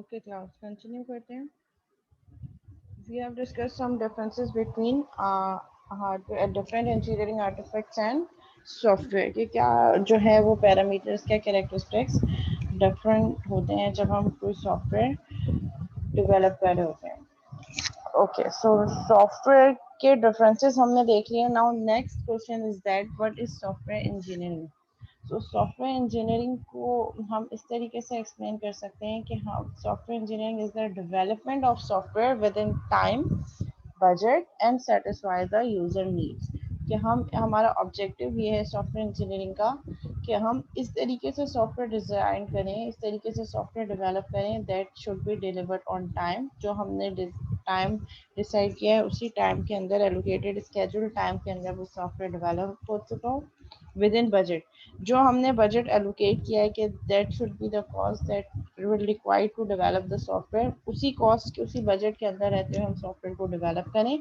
Okay class continue करते हैं. We have discussed some differences between hardware, different engineering artifacts and software कि क्या जो है वो पैरामीटर्स क्या कैरेक्टरिस्टिक्स डिफरेंट होते हैं जब हम कोई सॉफ्टवेयर डेवलप कर रहे होते हैं. ओके सो सॉफ्टवेयर के डिफरेंसेस हमने देख लिए. Now next question is that what is software engineering. तो सॉफ्टवेयर इंजीनियरिंग को हम इस तरीके से एक्सप्लेन कर सकते हैं कि हाँ, software engineering is the development of software with in time, budget and satisfy the user needs. कि हम हमारा ऑब्जेक्टिव ये है सॉफ्टवेयर इंजीनियरिंग का कि हम इस तरीके से सॉफ्टवेयर डिज़ाइन करें, इस तरीके से सॉफ्टवेयर डेवलप करें that should be delivered on time. जो हमने टाइम डिसाइड किया है उसी टाइम के अंदर, एलोकेटेड स्केड्यूल टाइम के अंदर वो सॉफ्टवेयर डेवलप हो चुका हो विद इन बजट. जो हमने बजट एलोकेट किया है कि that should be the cost that will require to develop the software, उसी कॉस्ट के उसी बजट के अंदर रहते हुए हम सॉफ्टवेयर को डेवलप करें.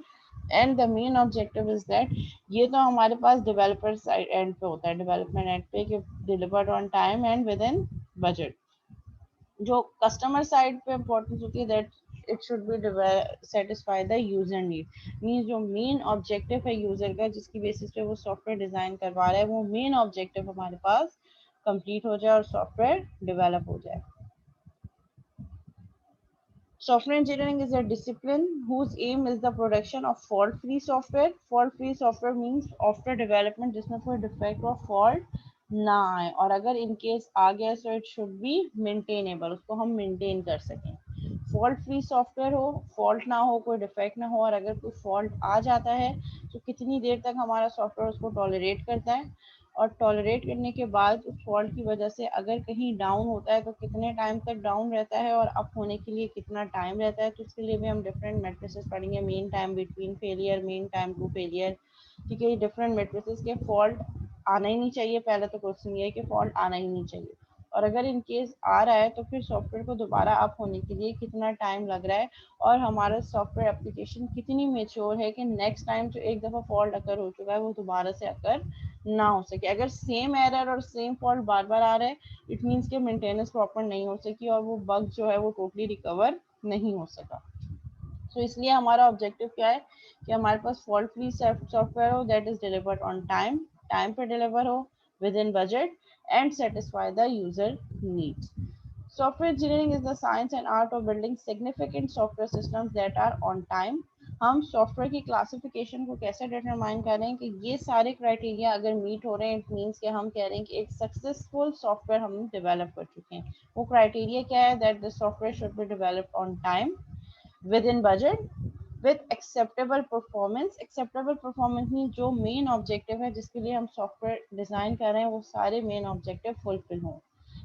And the main objective is that ये तो हमारे पास डेवलपर साइड एंड पे होता है, डेवलपमेंट एंड पे कि delivered on time and with in budget. जो कस्टमर साइड पे इम्पोर्टेंस होती है that it should be satisfy the user need. Means जो मेन ऑब्जेक्टिव है यूजर का जिसकी बेसिस पे वो सॉफ्टवेयर डिजाइन करवा रहा है वो मेन ऑब्जेक्टिव हमारे पास कंप्लीट हो जाए और सॉफ्टवेयर डेवलप हो जाए. Software engineering is a discipline whose aim is the production of fault-free software. Fault-free software means after development जिसमें कोई defect or fault ना आए, और अगर in case आ गया so it should be maintainable, उसको हम maintain कर सकें. फॉल्ट फ्री सॉफ्टवेयर हो, फॉल्ट ना हो, कोई डिफेक्ट ना हो, और अगर कोई फॉल्ट आ जाता है तो कितनी देर तक हमारा सॉफ्टवेयर उसको टॉलरेट करता है, और टॉलरेट करने के बाद उस फॉल्ट की वजह से अगर कहीं डाउन होता है तो कितने टाइम तक डाउन रहता है और अप होने के लिए कितना टाइम रहता है. तो उसके लिए भी हम डिफरेंट मेट्रिसेस पढ़ेंगे. Mean time between failure, mean time to failure. ठीक है, डिफरेंट मेट्रिसेस के फॉल्ट आना ही नहीं चाहिए. पहले तो क्वेश्चन ये है कि फॉल्ट आना ही नहीं चाहिए, और अगर इन केस आ रहा है तो फिर सॉफ्टवेयर को दोबारा अप होने के लिए कितना टाइम लग रहा है, और हमारा सॉफ्टवेयर एप्लीकेशन कितनी मेच्योर है कि नेक्स्ट टाइम जो एक दफ़ा फॉल्ट अकर हो चुका है वो दोबारा से अकर ना हो सके. अगर सेम एरर और सेम फॉल्ट बार बार आ रहा है इट मीन्स कि मेंटेनेंस प्रॉपर नहीं हो सकी और वो बग जो है वो टोटली रिकवर नहीं हो सका. तो इसलिए हमारा ऑब्जेक्टिव क्या है कि हमारे पास फॉल्ट फ्री सॉफ्टवेयर हो that is delivered on time, time पे डिलीवर हो with in budget and satisfy the user needs. Software engineering is the science and art of building significant software systems that are on time. हम software की classification को कैसे determine कर रहे हैं कि ये सारे क्राइटेरिया अगर मीट हो रहे हैं इट मीन्स कि हम कह रहे हैं कि एक सक्सेसफुल सॉफ्टवेयर हम डेवलप कर चुके हैं. वो क्राइटेरिया क्या है that the software should be developed on time, within budget, with acceptable performance. acceptable performance mean जो मेन ऑब्जेक्टिव है जिसके लिए हम सॉफ्टवेयर डिज़ाइन कर रहे हैं वो सारे मेन ऑब्जेक्टिव फुलफिल हों.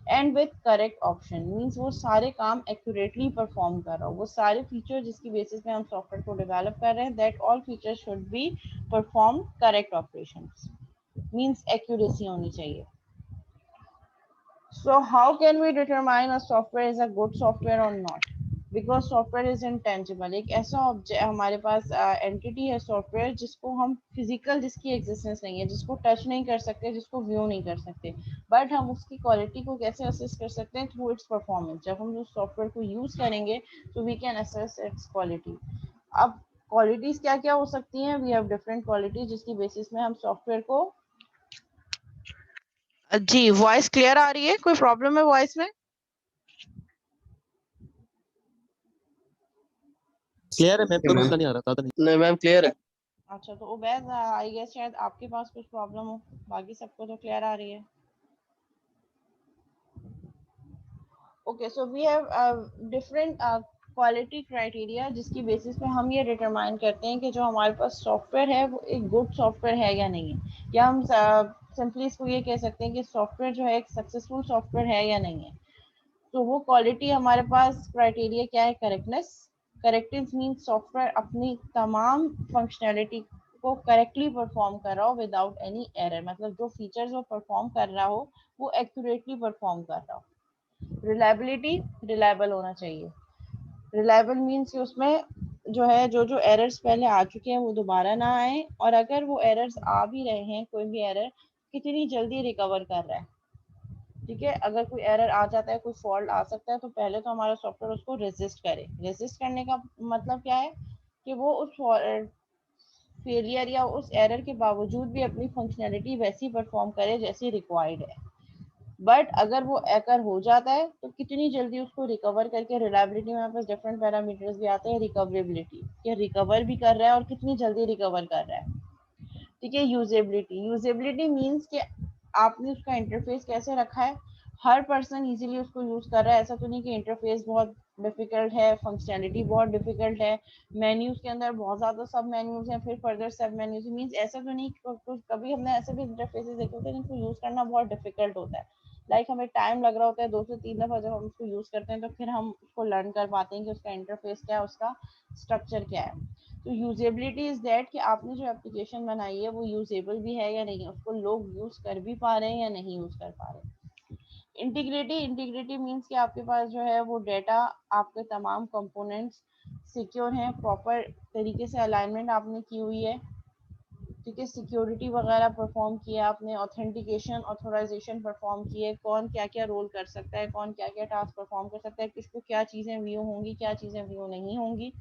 And with correct option means वो सारे काम एक्यूरेटली परफॉर्म कर रहा हो. वो सारे फीचर जिसकी बेसिस पे हम सॉफ्टवेयर को डेवलप कर रहे हैं that all feature should be perform correct operation means accuracy होनी चाहिए. So how can we determine a software is a good software or not? Because software is intangible. एक ऐसा ऑब्जेक्ट हमारे पास एंटिटी है सॉफ्टवेयर जिसको हम फिजिकल, जिसकी existence नहीं है, जिसको टच नहीं कर सकते, जिसको व्यू नहीं कर सकते, बट हम उसकी क्वालिटी को कैसे असेस कर सकते हैं थ्रू इट्स परफॉर्मेंस. जब हम उस सॉफ्टवेयर को यूज करेंगे तो we can assess its quality. अब क्वालिटीज क्या क्या हो सकती हैं? वी हैव डिफरेंट क्वालिटीज जिसकी बेसिस में हम सॉफ्टवेयर को. जी वॉइस क्लियर आ रही है? कोई प्रॉब्लम है वॉइस में? क्लियर है मैम, कोई मसला नहीं आ रहा, ज्यादा नहीं. नहीं मैम क्लियर है. अच्छा, तो उबैद आई गेस शायद आपके पास कुछ प्रॉब्लम हो, बाकी सबको तो क्लियर आ रही है. Okay so we have different quality criteria जिसकी बेसिस पे हम ये डिटरमाइन करते हैं कि जो हमारे पास सॉफ्टवेयर है वो एक गुड सॉफ्टवेयर है या नहीं है, या हम सिंपली इसको ये कह सकते हैं कि सॉफ्टवेयर जो है एक सक्सेसफुल सॉफ्टवेयर है या नहीं है. तो वो क्वालिटी हमारे पास क्राइटेरिया क्या है? करेक्टनेस. करेक्टनेस मीन्स सॉफ्टवेयर अपनी तमाम फंक्शनैलिटी को करेक्टली परफॉर्म कर रहा हो विदाउट एनी एरर. मतलब जो फीचर्स वो परफॉर्म कर रहा हो वो एक्यूरेटली परफॉर्म कर रहा हो. रिलायबिलिटी, रिलायबल होना चाहिए. रिलायबल मीन्स कि उसमें जो है जो एरर्स पहले आ चुके हैं वो दोबारा ना आए, और अगर वो एरर्स आ भी रहे हैं कोई भी एरर कितनी जल्दी रिकवर कर रहा है. ठीक है, अगर कोई एरर आ जाता है, कोई फॉल्ट आ सकता है, तो पहले तो हमारा सॉफ्टवेयर उसको रेजिस्ट करे। रेजिस्ट करने का मतलब क्या है कि वो उस फेलियर या उस एरर के बावजूद भी अपनी फंक्शनैलिटी वैसी परफॉर्म करे जैसी रिक्वायर्ड है। बट अगर वो एकर हो जाता है तो कितनी जल्दी उसको रिकवर करके, रिलायबिलिटी में हमारे पास डिफरेंट पैरामीटर्स भी आते हैं, रिकवरेबिलिटी, कि रिकवर भी कर रहा है और कितनी जल्दी रिकवर कर रहा है। ठीक है, यूजेबिलिटी, यूजेबिलिटी मीन्स कि आपने उसका इंटरफेस कैसे रखा है, हर पर्सन इजीली उसको यूज कर रहा है। ऐसा तो नहीं कि इंटरफेस बहुत डिफिकल्ट है, फंक्शनैलिटी बहुत डिफिकल्ट है, मेन्यूज के अंदर बहुत ज्यादा सब मेन्यूज हैं, फिर फर्दर सब मेन्यूज, मीन्स ऐसा तो नहीं, कभी हमने ऐसे भी इंटरफेसेस देखे होते हैं जिनको यूज करना बहुत डिफिकल्ट होता है। लाइक हमें टाइम लग रहा होता है 2 से 3 दफा जब हम उसको यूज करते हैं, तो फिर हम उसको लर्न कर पाते हैं कि उसका इंटरफेस क्या है, उसका स्ट्रक्चर क्या है। तो यूजेबिलिटी इज दैट कि आपने जो एप्लीकेशन बनाई है वो यूजेबल भी है या नहीं, उसको लोग यूज कर भी पा रहे हैं या नहीं यूज कर पा रहे हैं। इंटीग्रिटी, इंटीग्रिटी मीन्स कि आपके पास जो है वो डेटा, आपके तमाम कंपोनेंट्स सिक्योर हैं, प्रॉपर तरीके से अलाइनमेंट आपने की हुई है। ठीक है, सिक्योरिटी वगैरह परफॉर्म किया आपने, ऑथेंटिकेशन ऑथोराइजेशन परफॉर्म किए, कौन क्या क्या रोल कर सकता है, कौन क्या क्या टास्क परफॉर्म कर सकता है, किसको क्या चीज़ें व्यू होंगी, क्या चीज़ें व्यू नहीं होंगी,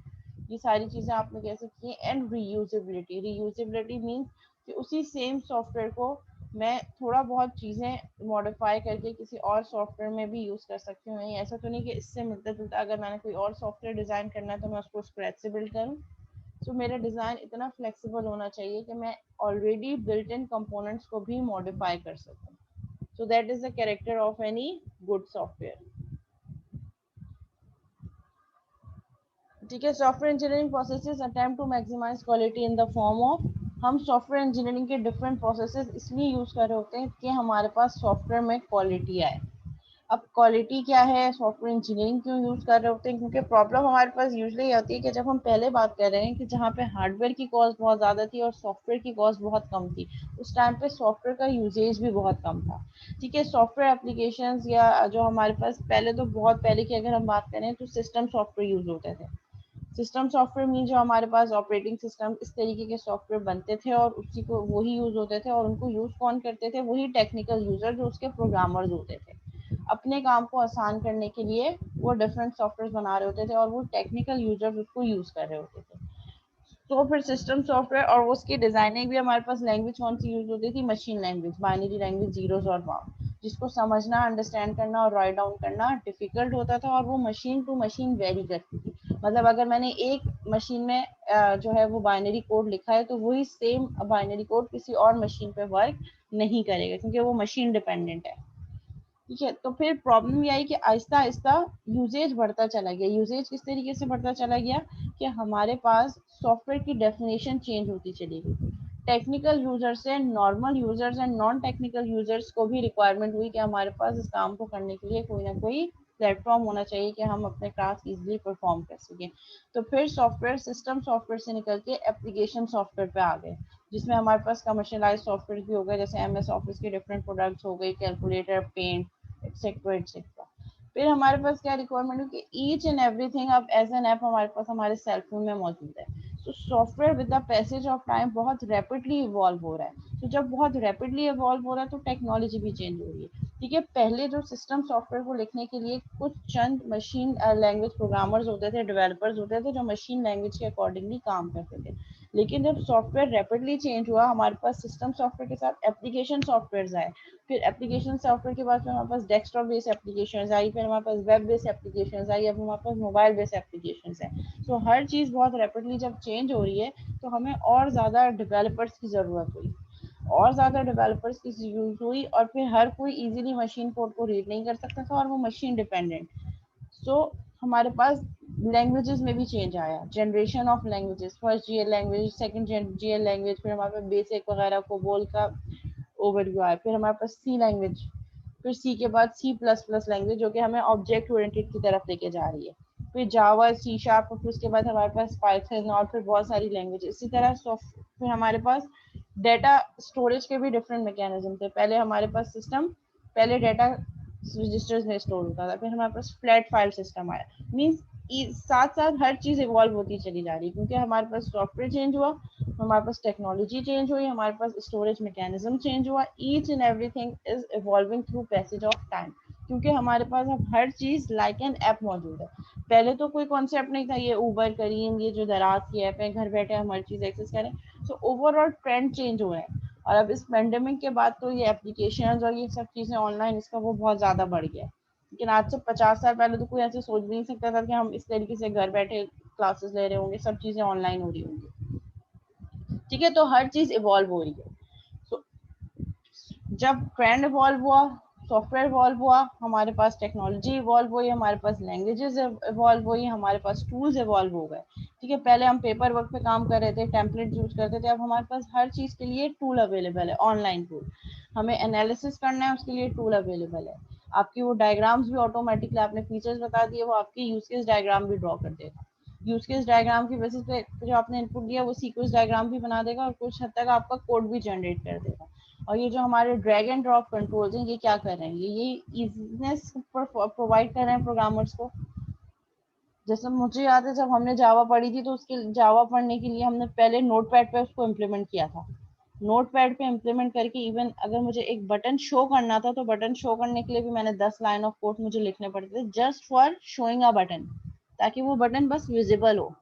ये सारी चीज़ें आपने कैसे की। एंड रीयूजेबिलिटी, रीयूजेबिलिटी मीन्स कि उसी सेम सॉफ्टवेयर को मैं थोड़ा बहुत चीज़ें मॉडिफाई करके किसी और सॉफ्टवेयर में भी यूज़ कर सकती हूँ। नहीं, ऐसा तो नहीं कि इससे मिलता जुलता अगर मैंने कोई और सॉफ्टवेयर डिज़ाइन करना है तो मैं उसको स्क्रैच से बिल्ड करूँ। तो मेरा डिज़ाइन इतना फ्लेक्सिबल होना चाहिए कि मैं ऑलरेडी बिल्ट इन कंपोनेंट्स को भी मॉडिफाई कर सकूँ। So that is the character of any good software. ठीक है, software engineering processes attempt to maximise quality in the form of, हम सॉफ्टवेयर इंजीनियरिंग के डिफरेंट प्रोसेसेस इसलिए यूज कर रहे होते हैं कि हमारे पास सॉफ्टवेयर में क्वालिटी आए। अब क्वालिटी क्या है, सॉफ्टवेयर इंजीनियरिंग क्यों यूज कर रहे होते हैं, क्योंकि प्रॉब्लम हमारे पास यूजुअली आती है कि जब हम पहले बात कर रहे हैं कि जहाँ पे हार्डवेयर की कॉस्ट बहुत ज़्यादा थी और सॉफ्टवेयर की कॉस्ट बहुत कम थी, उस टाइम पे सॉफ्टवेयर का यूजेज भी बहुत कम था। ठीक है, सॉफ्टवेयर एप्लीकेशंस या जो हमारे पास पहले, तो बहुत पहले की अगर हम बात करें तो सिस्टम सॉफ्टवेयर यूज होते थे। सिस्टम सॉफ्टवेयर मीन जो हमारे पास ऑपरेटिंग सिस्टम, इस तरीके के सॉफ्टवेयर बनते थे और उसी को वही यूज होते थे, और उनको यूज कौन करते थे, वही टेक्निकल यूजर जो उसके प्रोग्रामर्स होते थे। अपने काम को आसान करने के लिए वो डिफरेंट सॉफ्टवेयर बना रहे होते थे और वो टेक्निकल यूजर्स उसको यूज कर रहे होते थे। तो फिर सिस्टम सॉफ्टवेयर और वो उसकी डिजाइनिंग भी, हमारे पास लैंग्वेज कौन सी यूज होती थी, machine language, binary language, zeros और वन, जिसको समझना, अंडरस्टैंड करना और राइट डाउन करना डिफिकल्ट होता था, और वो मशीन टू मशीन वेरी करती थी। मतलब अगर मैंने एक मशीन में जो है वो बाइनरी कोड लिखा है, तो वही सेम बाइनरी कोड किसी और मशीन पे वर्क नहीं करेगा, क्योंकि वो मशीन डिपेंडेंट है। ठीक है, तो फिर प्रॉब्लम ये आई कि आहिस्ता आहिस्ता यूजेज बढ़ता चला गया। यूजेज किस तरीके से बढ़ता चला गया कि हमारे पास सॉफ्टवेयर की डेफिनेशन चेंज होती चली गई। टेक्निकल यूजर से normal users and non technical users को भी रिक्वायरमेंट हुई कि हमारे पास इस काम को करने के लिए कोई ना कोई प्लेटफॉर्म होना चाहिए कि हम अपने टास्क इजीली परफॉर्म कर सकें। तो फिर सॉफ्टवेयर सिस्टम सॉफ्टवेयर से निकल के एप्लीकेशन सॉफ्टवेयर पे आ गए, जिसमें हमारे पास कमर्शियलाइज सॉफ्टवेयर भी हो गए, जैसे एमएस ऑफिस के डिफरेंट प्रोडक्ट्स हो गए, कैलकुलेटर, पेंट, एक्सेट्रा एक्सेट्रा। फिर हमारे पास क्या रिक्वायरमेंट है कि ईच एंड एवरीथिंग अब एज एन ऐप हमारे पास हमारे सेलफोन में मौजूद है। तो software with the passage of time बहुत रैपिडली इवॉल्व हो रहा है। तो जब बहुत रैपिडली इवॉल्व हो रहा है तो टेक्नोलॉजी भी चेंज हो रही है। ठीक है, पहले जो सिस्टम सॉफ्टवेयर को लिखने के लिए कुछ चंद मशीन लैंग्वेज प्रोग्रामर्स होते थे, डेवलपर्स होते थे, जो मशीन लैंग्वेज के अकॉर्डिंगली काम करते थे। लेकिन जब सॉफ्टवेयर रैपिडली चेंज हुआ, हमारे पास सिस्टम सॉफ्टवेयर के साथ एप्लीकेशन सॉफ्टवेयर आए। फिर एप्लीकेशन सॉफ्टवेयर के बाद फिर हमारे पास डेस्कटॉप बेस्ड एप्लीकेशन आई, फिर हमारे पास वेब बेस्ड एप्लीकेशन आई, अब हमारे पास मोबाइल बेस्ड एप्लीकेशन है। तो हर चीज़ बहुत रैपिडली जब चेंज हो रही है, तो हमें और ज़्यादा डेवलपर्स की ज़रूरत हुई, और ज़्यादा डेवलपर्स की यूज हुई, और फिर हर कोई इजीली मशीन कोड को रीड नहीं कर सकता था, और वो मशीन डिपेंडेंट। सो हमारे पास लैंग्वेजेस में भी चेंज आया, generation of languages, first GL language, second GL language, फिर हमारे पास बेसिक वगैरह को बोल का ओवरव्यू आया, फिर हमारे पास सी लैंग्वेज, फिर सी के बाद सी प्लस प्लस लैंग्वेज, जो कि हमें ऑब्जेक्ट ओरिएंटेड की तरफ लेके जा रही है, फिर जावा, सी शार्प, फिर उसके बाद हमारे पास पाइथन, और फिर बहुत सारी लैंग्वेज इसी तरह। फिर हमारे पास डेटा स्टोरेज के भी डिफरेंट मैकेनिज्म थे। पहले हमारे पास सिस्टम, पहले डेटा रजिस्टर्स में स्टोर होता था, फिर हमारे पास फ्लैट फाइल सिस्टम आया, मीन्स साथ साथ हर चीज इवॉल्व होती चली जा रही है, क्योंकि हमारे पास सॉफ्टवेयर चेंज हुआ, हमारे पास टेक्नोलॉजी चेंज हुई, हमारे पास स्टोरेज मैकेनिज्म चेंज हुआ, each and everything is evolving through passage of time, क्योंकि हमारे पास अब हर चीज लाइक एन ऐप मौजूद है। पहले तो कोई कॉन्सेप्ट नहीं था, ये उबर करीम, ये जो दराज की ऐप है, घर बैठे हम हर चीज एक्सेस करें। सो ओवरऑल ट्रेंड चेंज हुए हैं, और अब इस पेंडेमिक के बाद तो ये एप्लीकेशन और ये सब चीजें ऑनलाइन, इसका वो बहुत ज्यादा बढ़ गया है। लेकिन आज से 50 साल पहले तो कोई ऐसे सोच भी नहीं सकता था कि हम इस तरीके से घर बैठे क्लासेस ले रहे होंगे, सब चीजें ऑनलाइन हो रही होंगी। ठीक है, तो हर चीज इवॉल्व हो रही है। so, जब ट्रेंड इवॉल्व हुआ, सॉफ्टवेयर इवॉल्व हुआ, हमारे पास टेक्नोलॉजी इवॉल्व हुई, हमारे पास लैंग्वेजेस इवॉल्व हुई, हमारे पास टूल्स इवॉल्व हो गए। ठीक है, पहले हम पेपर वर्क पे काम कर रहे थे, टेम्पलेट यूज करते थे, अब हमारे पास हर चीज के लिए टूल अवेलेबल है, ऑनलाइन टूल। हमें एनालिसिस करना है, उसके लिए टूल अवेलेबल है। आपकी वो डायग्राम्स भी ऑटोमेटिकली, आपने फीचर्स बता दिए, वो आपकी यूज केस डायग्राम भी ड्रॉ कर देगा। यूज केस डायग्राम की बेसिस पे जो आपने इनपुट दिया वो सीक्वेंस डायग्राम भी बना देगा, और कुछ हद तक आपका कोड भी जनरेट कर देगा। और ये जो हमारे ड्रैग एंड ड्रॉप कंट्रोल्स हैं, ये क्या कर रहे हैं, ये इजीनेस प्रोवाइड कर रहे हैं प्रोग्रामर्स को। जैसे मुझे याद है, जब हमने जावा पढ़ी थी, तो उसके जावा पढ़ने के लिए हमने पहले नोटपैड पे उसको इम्प्लीमेंट किया था। नोटपैड पे इम्प्लीमेंट करके इवन अगर मुझे एक बटन शो करना था, तो बटन शो करने के लिए भी मैंने 10 लाइन ऑफ कोड मुझे लिखने पड़ते थे, just for showing a button, ताकि वो बटन बस विजिबल हो।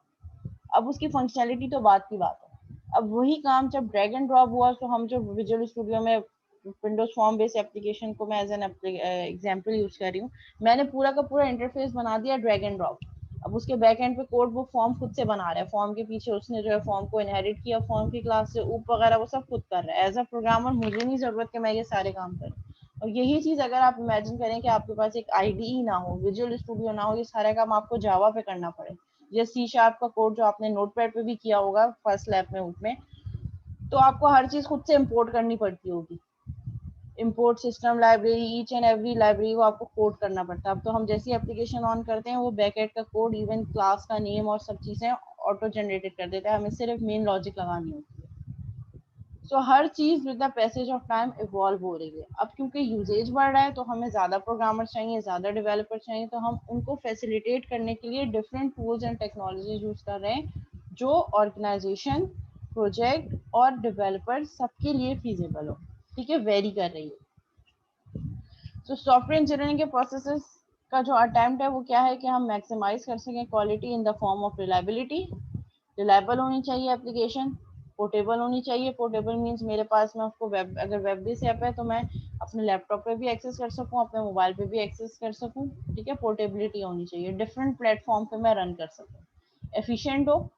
अब उसकी फंक्शनैलिटी तो बात की बात है। अब वही काम जब ड्रैग एंड ड्रॉप हुआ, तो हम जो विजुअल स्टूडियो में विंडोज फॉर्म बेस्ड एप्लीकेशन को मैं एज एन एग्जांपल यूज कर रही हूँ, मैंने पूरा का पूरा इंटरफेस बना दिया ड्रैग एंड ड्रॉप। अब उसके बैक एंड पे कोड वो फॉर्म खुद से बना रहा है, फॉर्म के पीछे उसने जो है फॉर्म को इनहेरिट किया, फॉर्म की क्लास से ऊप वगैरह वो सब खुद कर रहा है। एज अ प्रोग्रामर मुझे नहीं जरूरत कि मैं ये सारे काम करूँ। और यही चीज अगर आप इमेजिन करें कि आपके पास एक आईडीई ना हो, विजुअल स्टूडियो ना हो, ये सारा काम आपको जावा पे करना पड़े, या सी शार्प का कोड जो आपने नोटपैड पे भी किया होगा फर्स्ट लैब में उसमें, तो आपको हर चीज खुद से इंपोर्ट करनी पड़ती होगी। Import system library, each and every library को आपको कोड करना पड़ता है। अब तो हम जैसी एप्लीकेशन ऑन करते हैं, वो बैकएंड का कोड, इवन क्लास का नेम और सब चीजें ऑटो जनरेटेड कर देता है, हमें सिर्फ मेन लॉजिक लगानी होती है। सो हर चीज with the passage of time evolve हो रही है। अब क्योंकि यूजेज बढ़ रहा है, तो हमें ज्यादा प्रोग्रामर चाहिए, ज्यादा डेवलपर चाहिए, तो हम उनको फैसिलिटेट करने के लिए different tools and technologies use कर रहे हैं, जो ऑर्गेनाइजेशन, प्रोजेक्ट और डेवलपर सबके लिए फीजिबल हो। ठीक है, वेरी कर रही है। तो सॉफ्टवेयर इंजीनियरिंग के प्रोसेसेस का जो अटेम्प्ट है, वो क्या है कि हम मैक्सिमाइज कर सकें quality in the form of reliability. Reliable होनी चाहिए एप्लीकेशन, पोर्टेबल होनी चाहिए। पोर्टेबल मीन्स मेरे पास, मैं उसको वेब, अगर वेब बेस्ड ऐप है तो मैं अपने लैपटॉप पे भी एक्सेस कर सकूं, अपने मोबाइल पे भी एक्सेस कर सकूं। ठीक है, पोर्टेबिलिटी होनी चाहिए, डिफरेंट प्लेटफॉर्म पे मैं रन कर सकूं। एफिशिएंट हो।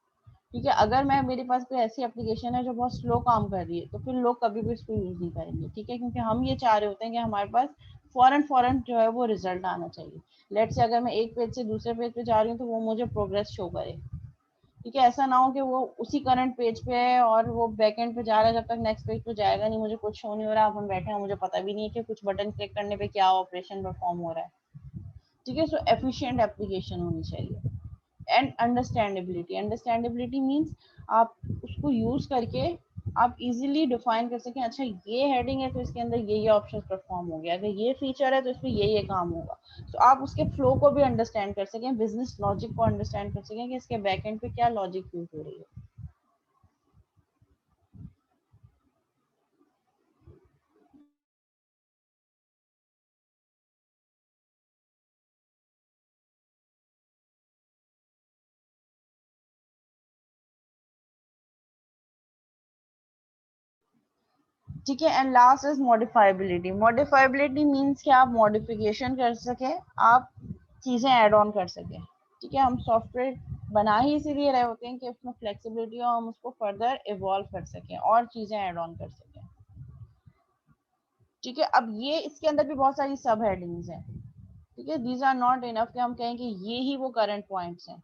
ठीक है, अगर मैं, मेरे पास कोई ऐसी एप्लीकेशन है जो बहुत स्लो काम कर रही है, तो फिर लोग कभी भी इसको यूज नहीं करेंगे। ठीक है, क्योंकि हम ये चाह रहे होते हैं कि हमारे पास फॉरन फॉरन जो है वो रिजल्ट आना चाहिए। लेट से अगर मैं एक पेज से दूसरे पेज पे जा रही हूँ, तो वो मुझे प्रोग्रेस शो करे। ठीक है, ऐसा ना हो कि वो उसी करंट पेज पे है और वो बैक एंड पे जा रहा है, जब तक नेक्स्ट पेज पे जाएगा नहीं, मुझे कुछ शो नहीं हो रहा, अब हम बैठे हैं, मुझे पता भी नहीं है कि कुछ बटन क्लिक करने पे क्या ऑपरेशन परफॉर्म हो रहा है। ठीक है, सो एफिशिएंट एप्लीकेशन होनी चाहिए। एंड अंडरस्टैंडेबिलिटी, अंडरस्टैंडेबिलिटी मीन्स आप उसको यूज करके आप इजीली डिफाइन कर सकें, अच्छा ये हेडिंग है तो इसके अंदर ये ऑप्शन परफॉर्म हो गया, अगर ये फीचर है तो इसमें ये काम होगा। तो आप उसके फ्लो को भी अंडरस्टैंड कर सकें, बिजनेस लॉजिक को अंडरस्टैंड कर सकें कि इसके बैक एंड पे क्या लॉजिक यूज हो रही है। ठीक है, एंड लास्ट इज मॉडिफाइबिलिटी। मॉडिफाइबिलिटी मीन्स कि आप मॉडिफिकेशन कर सके, आप चीजें ऐड ऑन कर सके। ठीक है, हम सॉफ्टवेयर बना ही इसीलिए रहे होते हैं कि उसमें फ्लेक्सिबिलिटी हो, हम उसको फर्दर इवॉल्व कर सकें और चीजें ऐड ऑन कर सकें। ठीक है, अब ये इसके अंदर भी बहुत सारी सब हेडिंग्स हैं। ठीक है, दीज आर नॉट इनफ कि हम कहें कि ये ही वो करंट पॉइंट्स हैं।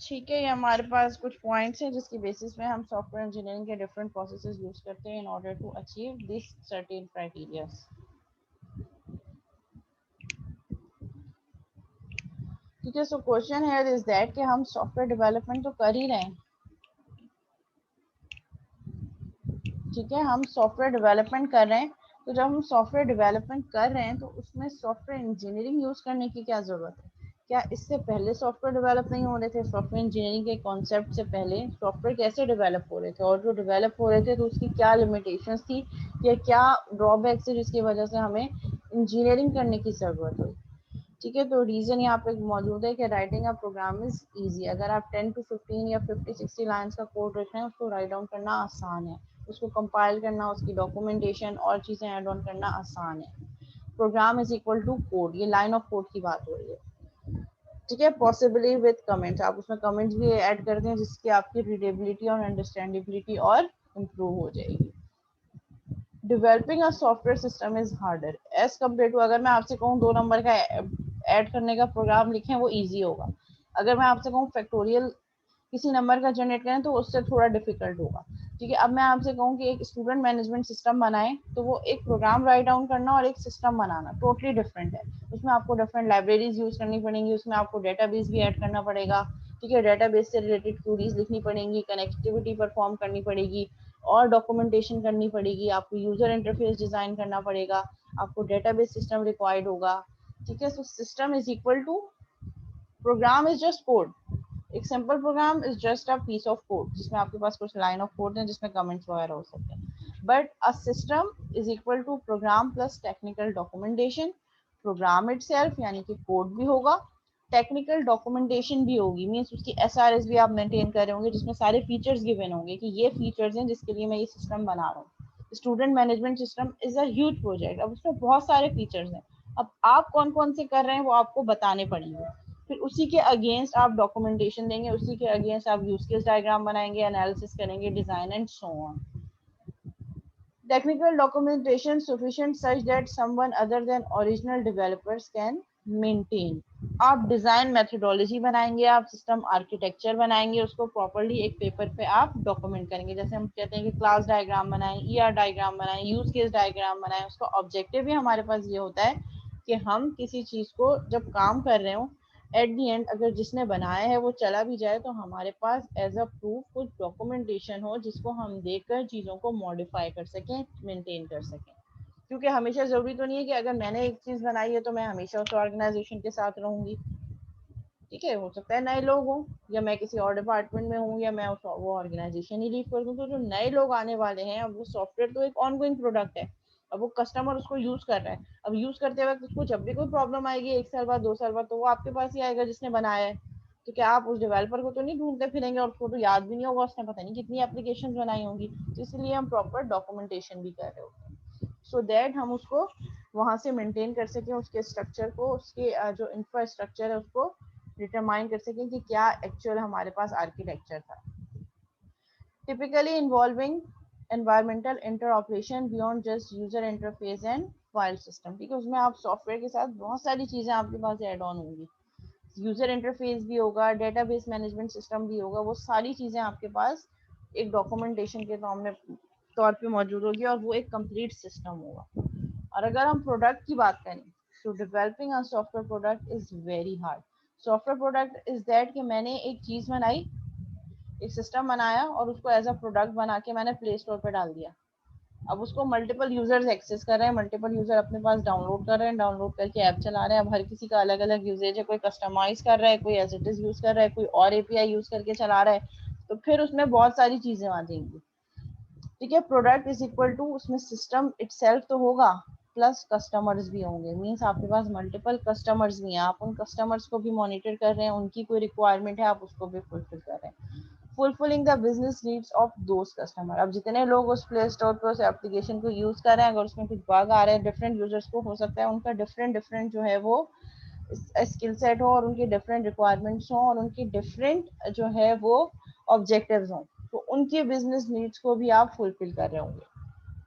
ठीक है, ये हमारे पास कुछ पॉइंट्स हैं जिसकी बेसिस पे हम सॉफ्टवेयर इंजीनियरिंग के डिफरेंट प्रोसेसेस यूज करते हैं in order to achieve this certain criterias. ठीक है, so question here is that कि हम सॉफ्टवेयर डेवलपमेंट तो कर ही रहे हैं। ठीक है, हम सॉफ्टवेयर डेवलपमेंट कर रहे हैं, तो जब हम सॉफ्टवेयर डेवलपमेंट कर रहे हैं तो उसमें सॉफ्टवेयर इंजीनियरिंग यूज करने की क्या जरूरत है? क्या इससे पहले सॉफ्टवेयर डेवलप नहीं हो रहे थे? सॉफ्टवेयर इंजीनियरिंग के कॉन्सेप्ट से पहले सॉफ्टवेयर कैसे डेवलप हो रहे थे, और जो डेवलप हो रहे थे तो उसकी क्या लिमिटेशंस थी या क्या ड्रॉबैक्स है जिसकी वजह से हमें इंजीनियरिंग करने की जरूरत हुई? ठीक है, तो रीजन यहाँ पे मौजूद है कि writing a program is easy. अगर आप 10 to 15 या 50-60 लाइंस का कोड लिख रहे हैं, उसको राइट डाउन करना आसान है, उसको कंपाइल करना, उसकी डॉक्यूमेंटेशन और चीजें ऐड ऑन करना आसान है। Program is equal to code, ये लाइन ऑफ कोड की बात हो रही है। ठीक है, पॉसिबली विद कमेंट्स, आप उसमें कमेंट्स भी ऐड कर दें जिसकी आपकी रीडेबिलिटी और अंडरस्टैंडेबिलिटी और इम्प्रूव हो जाएगी। Developing a software system is harder as compare to, अगर मैं आपसे कहूँ 2 नंबर का ऐड करने का प्रोग्राम लिखें वो इजी होगा। अगर मैं आपसे कहूँ फैक्टोरियल किसी नंबर का जनरेट करें तो उससे थोड़ा डिफिकल्ट होगा। ठीक है, अब मैं आपसे कहूँ कि एक स्टूडेंट मैनेजमेंट सिस्टम बनाएं, तो वो एक प्रोग्राम राइट डाउन करना और एक सिस्टम बनाना टोटली डिफरेंट है। उसमें आपको डिफरेंट लाइब्रेरीज यूज करनी पड़ेंगी, उसमें आपको डेटाबेस भी ऐड करना पड़ेगा। ठीक है, डेटाबेस से रिलेटेड क्वेरीज लिखनी पड़ेंगी, कनेक्टिविटी परफॉर्म करनी पड़ेगी और डॉक्यूमेंटेशन करनी पड़ेगी, आपको यूजर इंटरफेस डिजाइन करना पड़ेगा, आपको डेटाबेस सिस्टम रिक्वायर्ड होगा। ठीक है, so system is equal to program is just code. एक simple program is just a piece of code जिसमें आपके पास कुछ लाइन ऑफ कोड है जिसमें कमेंट्स वगैरह हो सकते हैं। But a system is equal to program plus technical documentation. Program itself यानी कि कोड भी होगा, टेक्निकल डॉक्यूमेंटेशन भी होगी, मीन्स उसकी एसआरएस भी आप मेंटेन कर रहे होंगे जिसमें सारे फीचर्स गिवन होंगे कि ये फीचर्स हैं जिसके लिए मैं ये सिस्टम बना रहा हूँ। Student management system is a huge project, अब उसमें बहुत सारे फीचर्स हैं। अब आप कौन कौन से कर रहे हैं वो आपको बताने पड़ेंगे, फिर उसी के अगेंस्ट आप डॉक्यूमेंटेशन देंगे, उसी के अगेंस्ट आप यूज केस डायग्राम बनाएंगे, एनालिसिस करेंगे, design and so on. Technical documentation sufficient such that someone other than original developers can maintain. आप डिजाइन मेथोडोलॉजी बनाएंगे, आप सिस्टम आर्किटेक्चर बनाएंगे, उसको प्रॉपरली एक पेपर पे आप डॉक्यूमेंट करेंगे। जैसे हम कहते हैं कि क्लास डायग्राम बनाएं, ईआर डायग्राम बनाएं, यूज केस डायग्राम बनाएं। उसका ऑब्जेक्टिव भी हमारे पास ये होता है कि हम किसी चीज को जब काम कर रहे हो, एट दी एंड अगर जिसने बनाया है वो चला भी जाए तो हमारे पास एज अ प्रूफ कुछ डॉक्यूमेंटेशन हो जिसको हम देखकर चीज़ों को मॉडिफाई कर सकें, मेंटेन कर सकें। क्योंकि हमेशा जरूरी तो नहीं है कि अगर मैंने एक चीज़ बनाई है तो मैं हमेशा उस ऑर्गेनाइजेशन के साथ रहूंगी। ठीक है, हो सकता है नए लोग हों या मैं किसी और डिपार्टमेंट में हूँ या मैं वो ऑर्गेनाइजेशन ही लीड कर दूँ, तो जो नए लोग आने वाले हैं, अब वो सॉफ्टवेयर तो एक ऑनगोइंग प्रोडक्ट है, अब वो कस्टमर उसको यूज कर रहा है। अब यूज करते वक्त उसको जब भी कोई प्रॉब्लम आएगी 1 साल बाद 2 साल बाद, तो वो आपके पास ही आएगा जिसने बनाया है। तो क्या आप उस डेवलपर को तो नहीं ढूंढते फिरेंगे, और उसको तो याद भी नहीं होगा उसने पता नहीं कितनी एप्लीकेशन बनाई होंगी। तो इसलिए हम प्रॉपर डॉक्यूमेंटेशन भी कर रहे होते हैं, सो दैट हम उसको वहां से मेंटेन कर सकें, उसके स्ट्रक्चर को, उसके जो इंफ्रास्ट्रक्चर है उसको डिटरमाइन कर सकें कि क्या एक्चुअल हमारे पास आर्किटेक्चर था। Typically involving environmental interoperation beyond just user interface and file system. ठीक है, उसमें आप सॉफ्टवेयर के साथ बहुत सारी चीजें आपके पास ऐड ऑन होंगी, यूजर इंटरफेस भी होगा, डेटाबेस मैनेजमेंट सिस्टम भी होगा, वो सारी चीजें आपके पास एक डॉक्यूमेंटेशन के तौर पे मौजूद होगी और वो एक कंप्लीट सिस्टम होगा। और अगर हम प्रोडक्ट की बात करें, तो developing a software product is very hard. Software product is that कि मैंने एक चीज बनाई, एक सिस्टम बनाया और उसको एज अ प्रोडक्ट बना के मैंने प्ले स्टोर पे डाल दिया। अब उसको मल्टीपल यूजर्स एक्सेस कर रहे हैं, मल्टीपल यूजर अपने पास डाउनलोड कर रहे हैं, डाउनलोड करके ऐप चला रहे हैं। अब हर किसी का अलग अलग यूजेज है, कोई कस्टमाइज कर रहा है, कोई एज इट इज यूज कर रहा है, कोई और एपीआई यूज करके चला रहा है, तो फिर उसमें बहुत सारी चीजें आ जाएंगी। ठीक है, प्रोडक्ट इज इक्वल टू उसमें सिस्टम इटसेल्फ तो होगा प्लस कस्टमर्स भी होंगे, मीन्स आपके पास मल्टीपल कस्टमर्स भी हैं, आप उन कस्टमर्स को भी मॉनिटर कर रहे हैं, उनकी कोई रिक्वायरमेंट है आप उसको भी फुलफिल कर रहे हैं। Fulfilling the business needs of those customer. अब जितने लोग उस प्ले स्टोर पर उस एप्लीकेशन को यूज कर रहे हैं, अगर उसमें कुछ बग आ रहे हैं, डिफरेंट यूजर्स को हो सकता है उनका डिफरेंट डिफरेंट जो है वो स्किल सेट हो और उनकी डिफरेंट रिक्वायरमेंट्स हो और उनकी डिफरेंट जो है वो ऑब्जेक्टिव्स हों, तो उनके बिजनेस नीड्स को भी आप फुलफिल कर रहे होंगे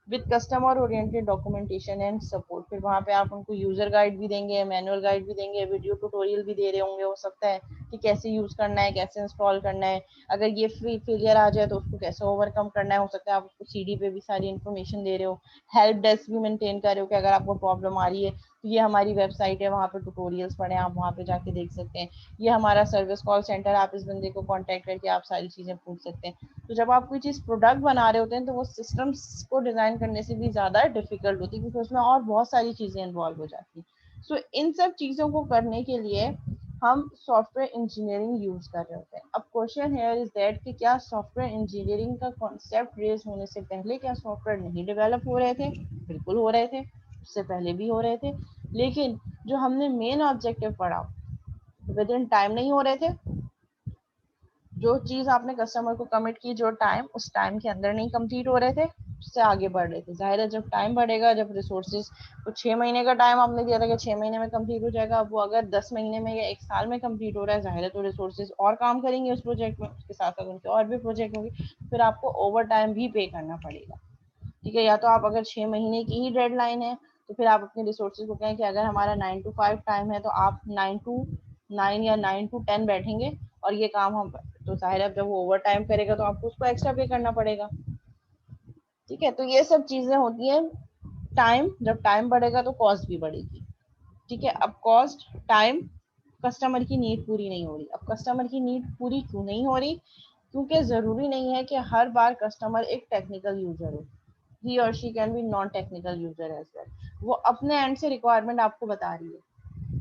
with customer oriented documentation and support. फिर वहाँ पे आप उनको यूजर गाइड भी देंगे, मैनुअल गाइड भी देंगे, वीडियो ट्यूटोरियल भी दे रहे होंगे, हो सकता है कि कैसे यूज करना है, कैसे इंस्टॉल करना है, अगर ये फेलियर आ जाए तो उसको कैसे ओवरकम करना है। हो सकता है आप उसको सीडी पे भी सारी इन्फॉर्मेशन दे रहे हो, हेल्प डेस्क भी मेंटेन कर रहे हो कि अगर आपको प्रॉब्लम आ रही है तो ये हमारी वेबसाइट है, वहाँ पे ट्यूटोरियल्स पड़े हैं, आप वहाँ पे जाके देख सकते हैं। ये हमारा सर्विस कॉल सेंटर, आप इस बंदे को कॉन्टेक्ट करके आप सारी चीज़ें पूछ सकते हैं। तो जब आप कोई चीज़ प्रोडक्ट बना रहे होते हैं तो वो सिस्टम्स को डिज़ाइन करने से भी ज़्यादा डिफिकल्ट होती है, क्योंकि उसमें और बहुत सारी चीज़ें इन्वॉल्व हो जाती हैं। सो इन सब चीज़ों को करने के लिए हम सॉफ्टवेयर इंजीनियरिंग यूज कर रहे होते हैं। अब क्वेश्चन हियर इज दैट कि क्या सॉफ्टवेयर इंजीनियरिंग का कॉन्सेप्ट रेज होने से पहले क्या सॉफ्टवेयर नहीं डेवलप हो रहे थे? बिल्कुल हो रहे थे, उससे पहले भी हो रहे थे, लेकिन जो हमने मेन ऑब्जेक्टिव पढ़ा विद इन टाइम नहीं हो रहे थे। जो चीज आपने कस्टमर को कमिट की, जो टाइम, उस टाइम के अंदर नहीं कंप्लीट हो रहे थे, उससे आगे बढ़ रहे थे। जाहिर है जब टाइम बढ़ेगा, जब रिसोर्सेज को 6 महीने का टाइम आपने दिया था कि 6 महीने में कंप्लीट हो जाएगा, अब वो अगर 10 महीने में या 1 साल में कंप्लीट हो रहा है, जाहिर है तो रिसोर्सेज और काम करेंगे उस प्रोजेक्ट में, उसके साथ साथ उनके और भी प्रोजेक्ट होंगे, फिर आपको ओवर टाइम भी पे करना पड़ेगा। ठीक है, या तो आप अगर 6 महीने की ही डेडलाइन है तो फिर आप अपने रिसोर्सेज को कहें कि अगर हमारा 9 to 5 टाइम है तो आप 9 to 9 या 9 to 10 बैठेंगे और ये काम हम, तो जाहिर है जब वो ओवर टाइम करेगा तो आपको उसको एक्स्ट्रा पे करना पड़ेगा। ठीक है, तो ये सब चीजें होती हैं। टाइम, जब टाइम बढ़ेगा तो कॉस्ट भी बढ़ेगी। ठीक है, अब कॉस्ट, टाइम, कस्टमर की नीड पूरी नहीं हो रही। अब कस्टमर की नीड पूरी क्यों नहीं हो रही? क्योंकि जरूरी नहीं है कि हर बार कस्टमर एक टेक्निकल यूजर हो। ही और she can be non technical user as well. वो अपने एंड से रिक्वायरमेंट आपको बता रही है,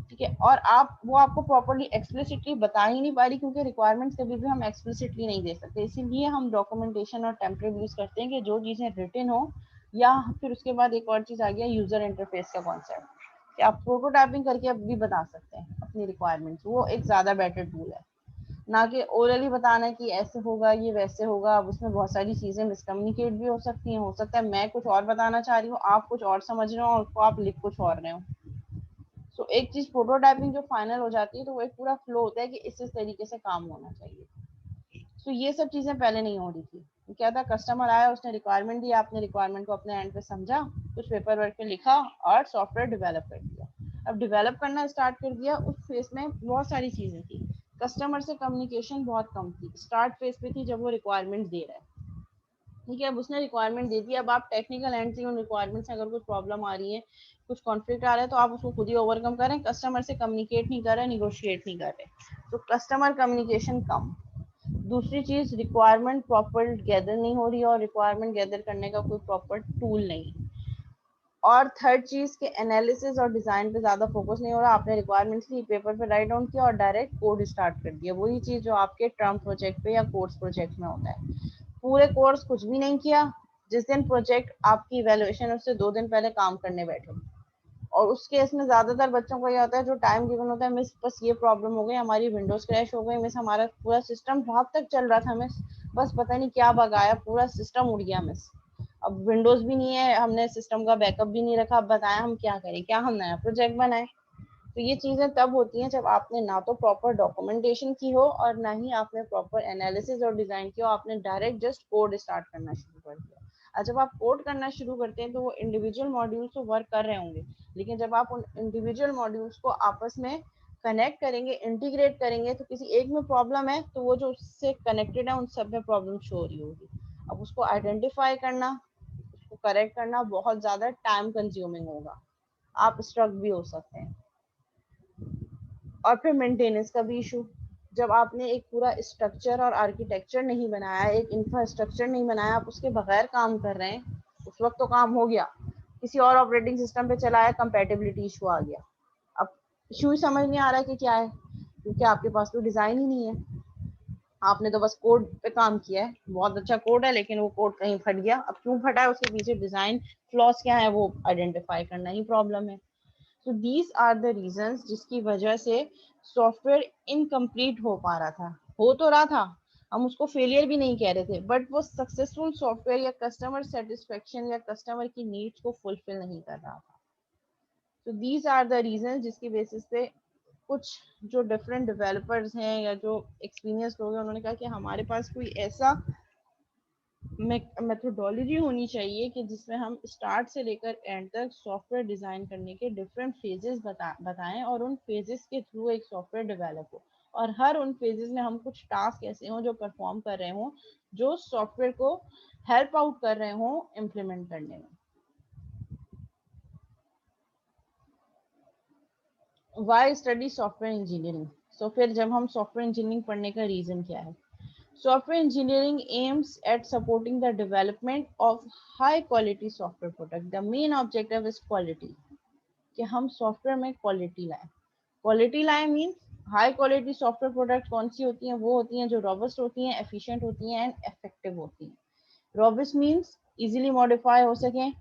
ठीक है, और आप वो आपको प्रॉपर्ली एक्सप्लिसिटली बता ही नहीं पा रही, क्योंकि रिक्वायरमेंट्स कभी भी हम एक्सप्लिसिटली नहीं दे सकते। इसीलिए हम डॉक्यूमेंटेशन और टेम्पलेट यूज करते हैं कि जो चीजें रिटन हो, या फिर उसके बाद एक और चीज आ गया यूजर इंटरफेस का कॉन्सेप्ट, कि आप प्रोटोटाइपिंग करके भी बता सकते हैं अपनी रिक्वायरमेंट्स। वो एक ज्यादा बेटर टूल है, ना कि ओरली बताना कि ऐसे होगा, ये वैसे होगा। अब उसमें बहुत सारी चीजें मिसकम्युनिकेट भी हो सकती हैं। हो सकता है मैं कुछ और बताना चाह रही हूँ, आप कुछ और समझ रहे हो और उसको आप लिख कुछ और रहे हो। सो एक चीज प्रोटोटाइपिंग जो फाइनल हो जाती है तो वो एक पूरा फ्लो होता है कि इस तरीके से काम होना चाहिए। सो ये सब चीजें पहले नहीं हो रही थी। तो क्या था, कस्टमर आया, उसने रिक्वायरमेंट दी, आपने रिक्वायरमेंट को अपने एंड पे समझा, कुछ पेपर वर्क पे लिखा और सॉफ्टवेयर डेवलप कर दिया। अब डेवलप करना स्टार्ट कर दिया, उस फेज में बहुत सारी चीजें थी। कस्टमर से कम्युनिकेशन बहुत कम थी, स्टार्ट फेज पे थी जब वो रिक्वायरमेंट दे रहा है। ठीक है, अब उसने रिक्वायरमेंट दे दी, अब आप टेक्निकल एंड से उन रिक्वायरमेंट से अगर कुछ प्रॉब्लम आ रही है, कुछ कॉन्फ्लिक्ट आ रहा है, तो आप उसको खुद ही ओवरकम करें। कस्टमर से कम्युनिकेट नहीं कर रहे, निगोशिएट नहीं कर रहे, तो कस्टमर कम्युनिकेशन कम। दूसरी चीज, रिक्वायरमेंट प्रॉपर गैदर नहीं हो रही, और रिक्वायरमेंट गैदर करने का कोई प्रॉपर टूल नहीं। और थर्ड चीज के एनालिसिस और डिजाइन पे ज्यादा फोकस नहीं हो रहा। आपने रिक्वायरमेंट्स ली, पेपर पे राइट डाउन किया और डायरेक्ट कोड स्टार्ट कर दिया। वही चीज जो आपके टर्म प्रोजेक्ट पे या कोर्स प्रोजेक्ट में होता है। पूरे कोर्स कुछ भी नहीं किया, जिस दिन प्रोजेक्ट आपकी इवेल्युएशन उससे 2 दिन पहले काम करने बैठे। और उस केस में ज्यादातर बच्चों को यह होता है, जो टाइम गिवन होता है, मिस बस ये प्रॉब्लम हो गई, हमारी विंडोज क्रैश हो गई, मिस हमारा पूरा सिस्टम रात तक चल रहा था, मिस बस पता नहीं क्या बग आया, पूरा सिस्टम उड़ गया मिस। अब विंडोज भी नहीं है, हमने सिस्टम का बैकअप भी नहीं रखा, अब बताएं हम क्या करें, क्या हम नया प्रोजेक्ट बनाए? तो ये चीजें तब होती हैं जब आपने ना तो प्रॉपर डॉक्यूमेंटेशन की हो और ना ही आपने प्रॉपर एनालिसिस और डिजाइन किया हो। आपने डायरेक्ट जस्ट कोड स्टार्ट करना शुरू कर दिया। और जब आप कोड करना शुरू करते हैं तो वो इंडिविजुअल मॉड्यूल्स तो वर्क कर रहे होंगे, लेकिन जब आप उन इंडिविजुअल मॉड्यूल्स को आपस में कनेक्ट करेंगे, इंटीग्रेट करेंगे, तो किसी एक में प्रॉब्लम है तो वो जो उससे कनेक्टेड है उन सब में प्रॉब्लम शो हो रही होगी। अब उसको आइडेंटिफाई करना, उसको करेक्ट करना बहुत ज्यादा टाइम कंज्यूमिंग होगा, आप स्ट्रक भी हो सकते हैं। और फिर मेंटेनेंस का भी इशू। जब आपने एक पूरा स्ट्रक्चर और आर्किटेक्चर नहीं बनाया, एक इंफ्रास्ट्रक्चर नहीं बनाया, आप उसके बगैर काम कर रहे हैं, उस वक्त तो काम हो गया, किसी और ऑपरेटिंग सिस्टम पे चलाया, कंपैटिबिलिटी इशू आ गया। अब इशू ही समझ नहीं आ रहा कि क्या है, क्योंकि आपके पास तो डिजाइन ही नहीं है। आपने तो बस कोड पे काम किया है, बहुत अच्छा कोड है, लेकिन वो कोड कहीं फट गया। अब क्यों फटा है, उसके पीछे डिजाइन फ्लॉस क्या है, वो आइडेंटिफाई करना ही प्रॉब्लम है। So these are the reasons जिसकी वजह से सॉफ्टवेयर इनकम्प्लीट हो पा रहा था। हो तो रहा था, हम उसको फेलियर भी नहीं कह रहे थे, बट वो सक्सेसफुल सॉफ्टवेयर या कस्टमर सेटिस्फेक्शन या कस्टमर की नीड्स को फुलफिल नहीं कर रहा था। तो दीज आर द रीजन जिसकी बेसिस पे कुछ जो डिफरेंट डेवलपर्स हैं या जो एक्सपीरियंस लोग हैं, उन्होंने कहा कि हमारे पास कोई ऐसा मेथोडोलॉजी होनी चाहिए कि जिसमें हम स्टार्ट से लेकर एंड तक सॉफ्टवेयर डिजाइन करने के डिफरेंट फेजेस बताएं और उन फेजेस के थ्रू एक सॉफ्टवेयर डेवलप हो। और हर उन फेजेस में हम कुछ टास्क ऐसे हों जो परफॉर्म कर रहे हों, जो सॉफ्टवेयर को हेल्प आउट कर रहे हों इम्प्लीमेंट करने में। Why study software engineering? So फिर जब हम सॉफ्टवेयर इंजीनियरिंग पढ़ने का रीजन क्या है? Software engineering aims at supporting the development of high quality software product. The main objective is quality. कि हम सॉफ्टवेयर में क्वालिटी लाएं। क्वालिटी लाएं means high quality software product कौन सी होती हैं? वो होती हैं जो रॉबस्ट होती हैं, एफिशिएंट होती हैं एंड इफेक्टिव होती हैं। रॉबस्ट मीन्स इजीली मॉडिफाई हो सकें,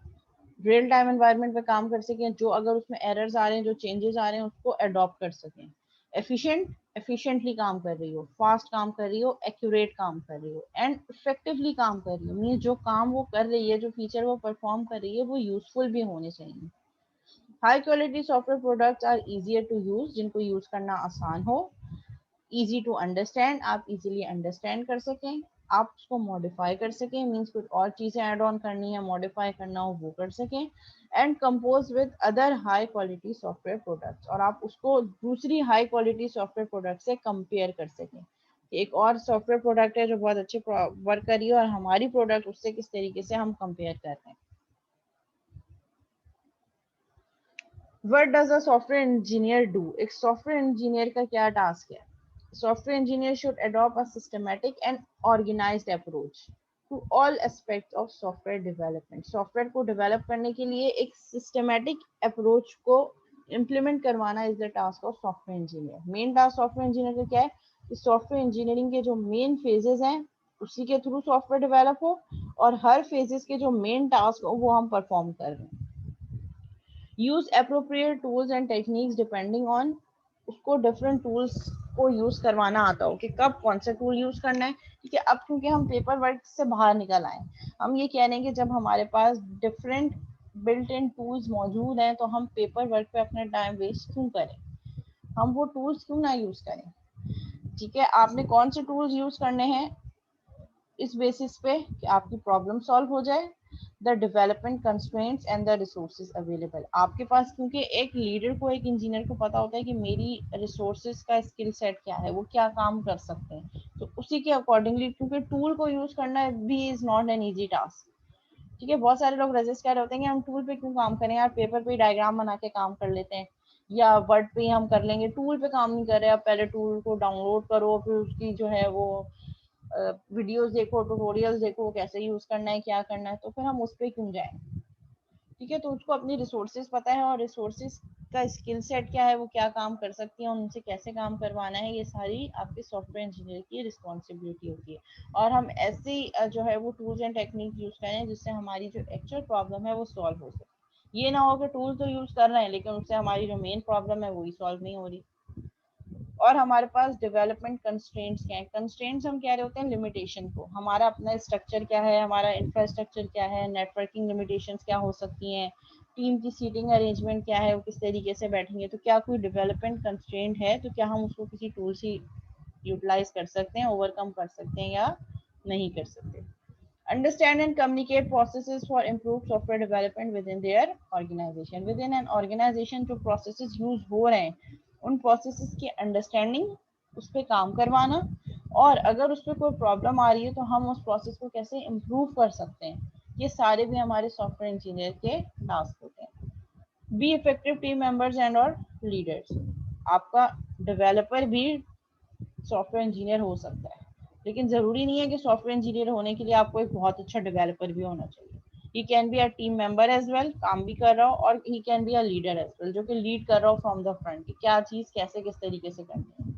रियल टाइम एनवायरनमेंट पे काम कर सकें, जो अगर उसमें एरर्स आ रहे हैं, जो चेंजेस आ रहे हैं, उसको अडॉप्ट कर सकें। एफिशिएंट, एफिशिएंटली काम कर रही हो, फास्ट काम कर रही हो, एक्यूरेट काम कर रही हो एंड इफेक्टिवली काम कर रही हो। मीन्स जो काम वो कर रही है, जो फीचर वो परफॉर्म कर रही है, वो यूजफुल भी होने चाहिए। High quality software products are easier to use, जिनको यूज करना आसान हो। इजी टू अंडरस्टैंड, आप इजीली अंडरस्टैंड कर सकें, आप उसको मॉडिफाई कर सकें, मीन्स कुछ और चीज़ें ऐड ऑन करनी है, मॉडिफाई करना हो वो कर सकें। And compose with other high quality software products, और आप उसको दूसरी हाई क्वालिटी सॉफ्टवेयर प्रोडक्ट से कंपेयर कर सकें। एक और सॉफ्टवेयर प्रोडक्ट है जो बहुत अच्छे वर्क कर रही है और हमारी प्रोडक्ट उससे किस तरीके से हम कंपेयर कर रहे हैं। What does a software engineer do? एक सॉफ्टवेयर इंजीनियर का क्या टास्क है? Software engineer should adopt a systematic and organized approach to all aspects of software development. Software को डेवलप करने के लिए एक सिस्टमेटिक अप्रोच को इम्प्लीमेंट करवाना is the task of software engineer. Main task software engineer का क्या है कि सॉफ्टवेयर इंजीनियरिंग के जो मेन फेजेस हैं उसी के थ्रू सॉफ्टवेयर डेवलप हो और हर फेजेस के जो मेन टास्क हो वो हम परफॉर्म कर रहे हैं। Use appropriate tools and techniques depending on, उसको डिफरेंट टूल्स को यूज करवाना आता हो कि कब कौन सा टूल यूज करना है। ठीक है, अब क्योंकि हम पेपर वर्क से बाहर निकल आए, हम ये कह रहे हैं कि जब हमारे पास डिफरेंट बिल्ट इन टूल्स मौजूद हैं तो हम पेपर वर्क पे अपना टाइम वेस्ट क्यों करें, हम वो टूल्स क्यों ना यूज करें। ठीक है, आपने कौन से टूल्स यूज करने हैं इस बेसिस पे कि आपकी प्रॉब्लम सॉल्व हो जाए। The development constraints and the resources available, आपके पास क्योंकि एक लीडर को, एक इंजीनियर को पता होता है कि मेरी रिसोर्सेज का स्किल सेट क्या है, वो क्या काम कर सकते हैं, तो उसी के अकॉर्डिंगली, क्योंकि टूल को यूज करना भी is not an easy task. ठीक है, बहुत सारे लोग रजिस्ट कर रहे होते हैं कि हम टूल पे क्यों काम करें यार, पेपर पे डायग्राम बना के काम कर लेते हैं या वर्ड पे ही हम कर लेंगे, टूल पे काम नहीं कर रहे। आप पहले टूल को डाउनलोड करो, फिर उसकी जो है वो वीडियोस देखो, ट्यूटोरियल्स देखो, कैसे यूज करना है, क्या करना है, तो फिर हम उस पर क्यों जाएं। ठीक है, तो उसको अपनी रिसोर्सेज पता है और रिसोर्सेज का स्किल सेट क्या है, वो क्या काम कर सकती है, उनसे कैसे काम करवाना है, ये सारी आपके सॉफ्टवेयर इंजीनियर की रिस्पॉन्सिबिलिटी होती है। और हम ऐसे जो है वो टूल्स एंड टेक्निक यूज करें जिससे हमारी जो एक्चुअल प्रॉब्लम है वो सॉल्व हो सके। ये ना हो कि टूल तो यूज कर रहे हैं लेकिन उससे हमारी जो मेन प्रॉब्लम है वही सॉल्व नहीं हो रही। और हमारे पास डेवलपमेंट कंस्ट्रेंट्स क्या है? कंस्ट्रेंट्स हम कह रहे होते हैं लिमिटेशन को, हमारा अपना स्ट्रक्चर क्या है, हमारा इंफ्रास्ट्रक्चर क्या है, नेटवर्किंग लिमिटेशंस क्या हो सकती हैं, टीम की सीटिंग अरेंजमेंट क्या है, वो किस तरीके से बैठेंगे, तो क्या कोई डेवलपमेंट कंस्ट्रेंट है, तो क्या हम उसको किसी टूल से यूटिलाइज कर सकते हैं, ओवरकम कर सकते हैं या नहीं कर सकते। Understand and communicate processes for improved software development within their organization. Within an organization जो processes use हो रहे हैं उन processes की understanding, उस पर काम करवाना, और अगर उस पर कोई प्रॉब्लम आ रही है तो हम उस प्रोसेस को कैसे इम्प्रूव कर सकते हैं, ये सारे भी हमारे सॉफ्टवेयर इंजीनियर के टास्क होते हैं। Be effective team members and और लीडर्स, आपका डेवलपर भी सॉफ्टवेयर इंजीनियर हो सकता है, लेकिन जरूरी नहीं है कि सॉफ्टवेयर इंजीनियर होने के लिए आपको एक बहुत अच्छा डेवलपर भी होना चाहिए। He can be a team member as well, काम भी कर रहा हो, और he can be a leader as well, जो कि लीड कर रहा हो फ्रॉम द फ्रंट कि क्या चीज कैसे किस तरीके से करनी है।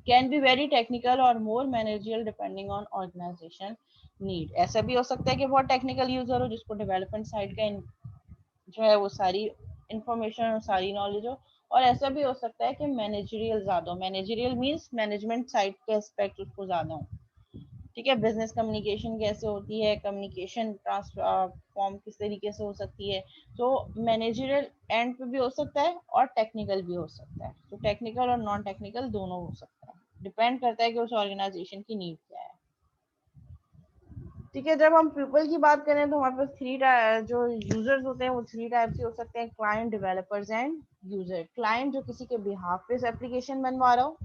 कैन बी वेरी टेक्निकल और more managerial depending on organisation need, ऐसा भी हो सकता है कि बहुत टेक्निकल यूजर हो जिसको डेवलपमेंट साइड का जो है वो सारी इंफॉर्मेशन और सारी नॉलेज हो, और ऐसा भी हो सकता है कि मैनेजरियल ज्यादा हो, मैनेजरियल मींस मैनेजमेंट साइड के एस्पेक्ट उसको ज्यादा हो। ठीक है, बिजनेस कम्युनिकेशन कैसे होती है, कम्युनिकेशन ट्रांसफॉर्म किस तरीके से हो सकती है, तो मैनेजरियल एंड पे भी हो सकता है और टेक्निकल भी हो सकता है, तो टेक्निकल और नॉन टेक्निकल दोनों हो सकता है, डिपेंड करता है कि उस ऑर्गेनाइजेशन की नीड क्या है। ठीक है, जब हम पीपल की बात करें तो हमारे पास जो यूजर्स होते हैं वो 3 टाइप के हो सकते हैं, client, developers and user. Client जो किसी के बिहाफ पे एप्लीकेशन बनवा रहा हो,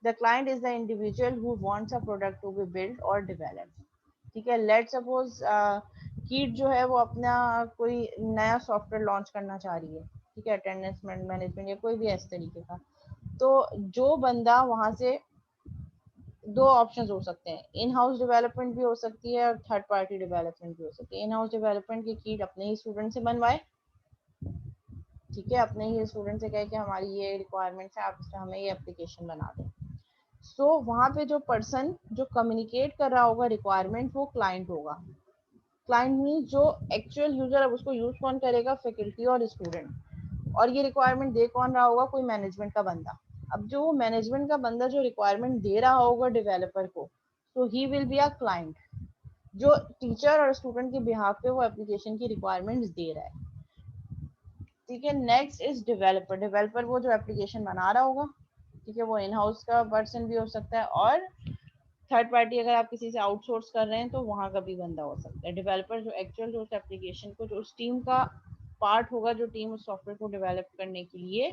the client is the individual who wants a product to be build और डेवलप। ठीक है, लेट सपोज कीट जो है वो अपना कोई नया सॉफ्टवेयर लॉन्च करना चाह रही है, ठीक है, अटेंडेंस मैनेजमेंट या कोई भी इस तरीके का। तो जो बंदा वहां से, दो ऑप्शंस हो सकते हैं, इन हाउस डेवलपमेंट भी हो सकती है और थर्ड पार्टी डेवलपमेंट भी हो सकती है। इन हाउस डेवलपमेंट की कीट अपने ही स्टूडेंट से बनवाए, ठीक है, अपने ही स्टूडेंट से कहे कि हमारी ये रिक्वायरमेंट्स है, आप हमें ये एप्लीकेशन बना दें। सो वहाँ पे जो पर्सन जो कम्युनिकेट कर रहा होगा रिक्वायरमेंट, वो क्लाइंट होगा। क्लाइंट मीन जो एक्चुअल यूजर, अब उसको यूज कौन करेगा, फैकल्टी और स्टूडेंट। और ये रिक्वायरमेंट दे कौन रहा होगा, कोई मैनेजमेंट का बंदा। अब जो मैनेजमेंट का बंदा जो रिक्वायरमेंट दे रहा होगा डेवलपर को, तो he will be a client, जो टीचर और स्टूडेंट के बिहाफ पे वो एप्लीकेशन की रिक्वायरमेंट्स दे रहा है। ठीक है, नेक्स्ट इज डेवलपर। डेवलपर वो जो एप्लीकेशन बना रहा होगा, ठीक है, वो इन हाउस का पर्सन भी हो सकता है और थर्ड पार्टी, अगर आप किसी से आउटसोर्स कर रहे हैं तो वहां का भी बंदा हो सकता है। डेवलपर जो एक्चुअल जो उस एप्लीकेशन को, जो उस टीम का पार्ट होगा, जो टीम उस सॉफ्टवेयर को डेवलप करने के लिए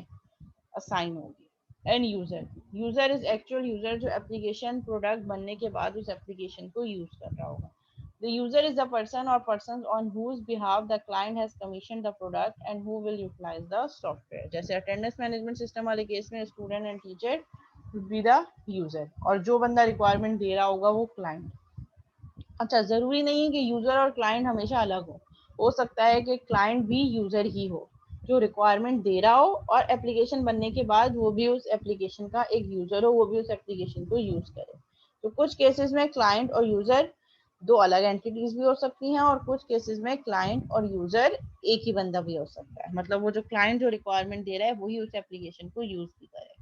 असाइन होगी। And user, user is actual user, जो एप्लीकेशन प्रोडक्ट बनने के बाद उस एप्लीकेशन को यूज कर रहा होगा। The user is the person or persons on whose behalf the client has commissioned the product and who will utilize the software. जैसे अटेंडेंस मैनेजमेंट सिस्टम वाले केस में student and teacher would be the user, और जो बंदा requirement दे रहा होगा वो client. अच्छा, जरूरी नहीं है कि यूजर और क्लाइंट हमेशा अलग हो सकता है कि क्लाइंट भी यूजर ही हो, जो रिक्वायरमेंट दे रहा हो और एप्लीकेशन बनने के बाद वो भी उस एप्लीकेशन का एक यूजर हो, वो भी उस एप्लीकेशन को यूज करे। तो कुछ केसेस में क्लाइंट और यूजर दो अलग एंटिटीज भी हो सकती हैं, और कुछ केसेस में क्लाइंट और यूजर एक ही बंदा भी हो सकता है, मतलब वो जो क्लाइंट जो रिक्वायरमेंट दे रहा है वही उस एप्लीकेशन को यूज भी करे।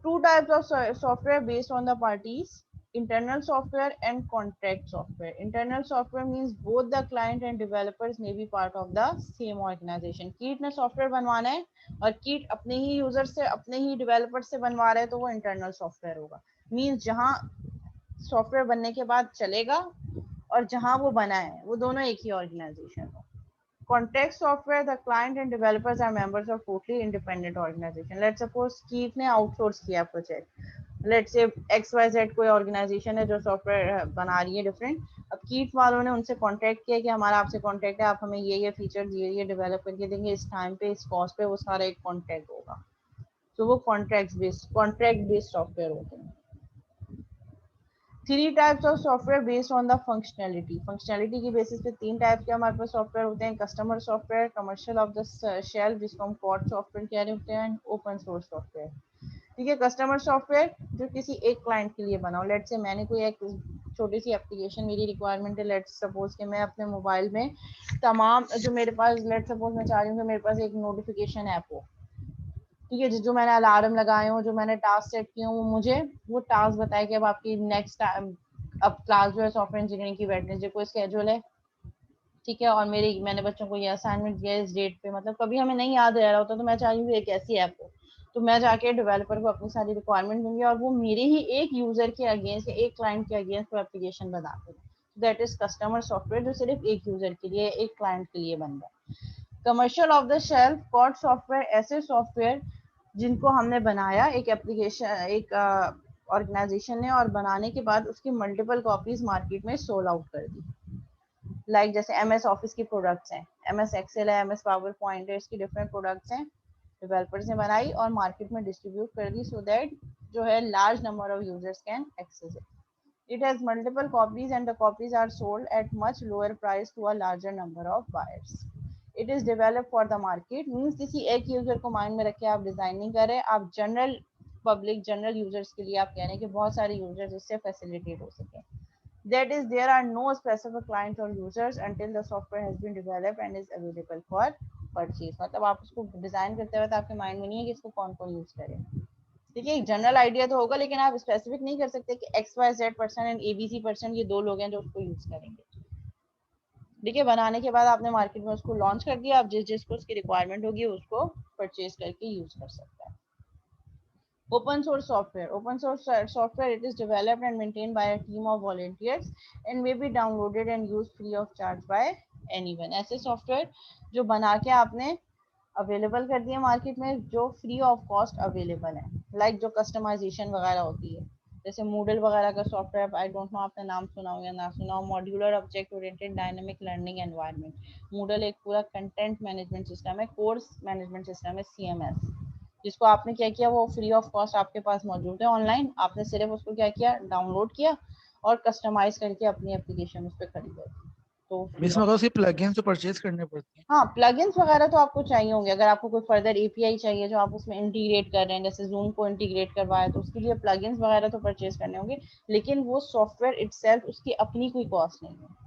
Two types of software based on the parties: internal software and contract software. Internal software means both the client and developers may be part of the same organization. कीट ने software बनवाना है और कीट अपने ही यूजर से, अपने ही डेवलपर से बनवा रहे हैं, तो वो इंटरनल सॉफ्टवेयर होगा। मीन्स जहाँ सॉफ्टवेयर बनने के बाद चलेगा और जहाँ वो बना है वो दोनों एक ही ऑर्गेनाइजेशन हो। Context software, the client and developers are members of totally independent organization. Let's suppose कीट ने आउटसोर्स किया प्रोजेक्ट, लेट्स से XYZ कोई ऑर्गेनाइजेशन है जो सॉफ्टवेयर बना रही है डिफरेंट। अब कीट वालों ने उनसे कांटेक्ट किया कि हमारा आपसे कांटेक्ट है, आप हमें ये फीचर ये डेवलप करके देंगे इस टाइम पे, इस कॉस्ट पे, वो सारा एक कांटेक्ट होगा। तो वो कॉन्ट्रैक्ट बेस्ड सॉफ्टवेयर होते हैं। Three types of software based on the functionality. Functionality की बेसिस पे तीन टाइप के हमारे पास सॉफ्टवेयर होते हैं: customer software, commercial off the shelf जिसको हम कॉड सॉफ्टवेयर कह रहे होते हैं, ओपन सोर्स सॉफ्टवेयर। ठीक है, कस्टमर सॉफ्टवेयर जो किसी एक क्लाइंट के लिए बना हो। लेट्स से मैंने कोई एक छोटी सी एप्लीकेशन, मेरी रिक्वायरमेंट है, लेट्स सपोज कि मैं अपने मोबाइल में तमाम जो मेरे पास, लेट्स सपोज मैं चाह रही हूँ कि मेरे पास एक नोटिफिकेशन ऐप हो, ठीक है, जो मैंने अलार्म लगाए हो, जो मैंने टास्क सेट किए हो, मुझे वो टास्क बताए कि अब आपकी नेक्स्ट अब क्लास जो है सॉफ्टवेयर इंजीनियरिंग की वेडनेसडे को स्केड्यूल है, ठीक है, और मैंने बच्चों को ये असाइनमेंट दिया है इस डेट पे। मतलब कभी हमें नहीं याद रह रहा होता, तो मैं चाह रही हूँ एक ऐसी ऐप हो, तो मैं जाके डेवलपर को अपनी सारी रिक्वायरमेंट दूंगी और वो मेरे ही एक यूजर के अगेंस्ट, एक क्लाइंट के अगेंस्ट वो एप्लीकेशन बना दें। दैट इज कस्टमर सॉफ्टवेयर, जो सिर्फ एक यूजर के लिए, एक क्लाइंट के लिए बन रहा है। कमर्शियल ऑफ द शेल्फ कॉड सॉफ्टवेयर, ऐसे सॉफ्टवेयर जिनको हमने बनाया एक एप्लीकेशन, एक ऑर्गेनाइजेशन ने, और बनाने के बाद उसकी मल्टीपल कॉपीज मार्केट में सोल आउट कर दी। लाइक जैसे MS ऑफिस की प्रोडक्ट्स हैं, MS एक्सेल है, MS पावर पॉइंट है, इसकी डिफरेंट प्रोडक्ट्स हैं, डेवलपर्स ने बनाई और मार्केट में डिस्ट्रीब्यूट कर दी, सो दैट जो है large number of users can access it. It has multiple copies and the copies are sold at much lower price to a larger number of buyers. It is developed for the market, means किसी एक user को mind में रख के आप design नहीं कर रहे, आप जनरल पब्लिक, जनरल यूजर्स के लिए आप कह रहे हैं कि बहुत सारे यूजर्स इससे फैसिलिटेट हो सके। That is, there are no specific clients or users until the software has been developed and is available for purchase. मतलब आप उसको डिजाइन करते वक्त आपके माइंड में नहीं है कि इसको कौन कौन यूज करे। देखिए, एक जनरल आइडिया तो होगा, लेकिन आप स्पेसिफिक नहीं कर सकते कि XYZ person and ABC person ये दो लोग हैं जो उसको यूज करेंगे। देखिए, बनाने के बाद आपने मार्केट में उसको लॉन्च कर दिया, अब जिसको उसकी रिक्वायरमेंट होगी उसको परचेज करके यूज कर सकता है। Open source software. Open source software, it is developed and maintained by a team of volunteers and may be downloaded and used free of charge by anyone. ऐसे सॉफ्टवेयर जो बना के आपने अवेलेबल कर दिए मार्केट में, जो फ्री ऑफ कॉस्ट अवेलेबल है, लाइक जो कस्टमाइजेशन वगैरह होती है, जैसे मूडल वगैरह का सॉफ्टवेयर, आई डोंट नो आपने नाम सुना हो या ना सुना हो, modular object oriented dynamic learning environment. Moodle एक पूरा कंटेंट मैनेजमेंट सिस्टम है, कोर्स मैनेजमेंट सिस्टम है, CMS, जिसको आपने क्या किया, वो फ्री ऑफ कॉस्ट आपके पास मौजूद है ऑनलाइन, आपने सिर्फ उसको क्या किया, डाउनलोड किया और कस्टमाइज करके अपनी एप्लीकेशन उस पर खड़ी कर दी। तो इसमें उसके प्लगइन्स तो परचेज करने पड़ते हैं। हाँ, प्लगइन्स वगैरह तो आपको चाहिए होंगे, अगर आपको कोई फर्दर API चाहिए जो आप उसमें इंटीग्रेट कर रहे हैं, जैसे जूम को इंटीग्रेट करवाया, तो उसके लिए प्लगइन्स वगैरह तो परचेज करने होंगे, लेकिन वो सॉफ्टवेयर इटसेल्फ उसकी अपनी कोई कॉस्ट नहीं है।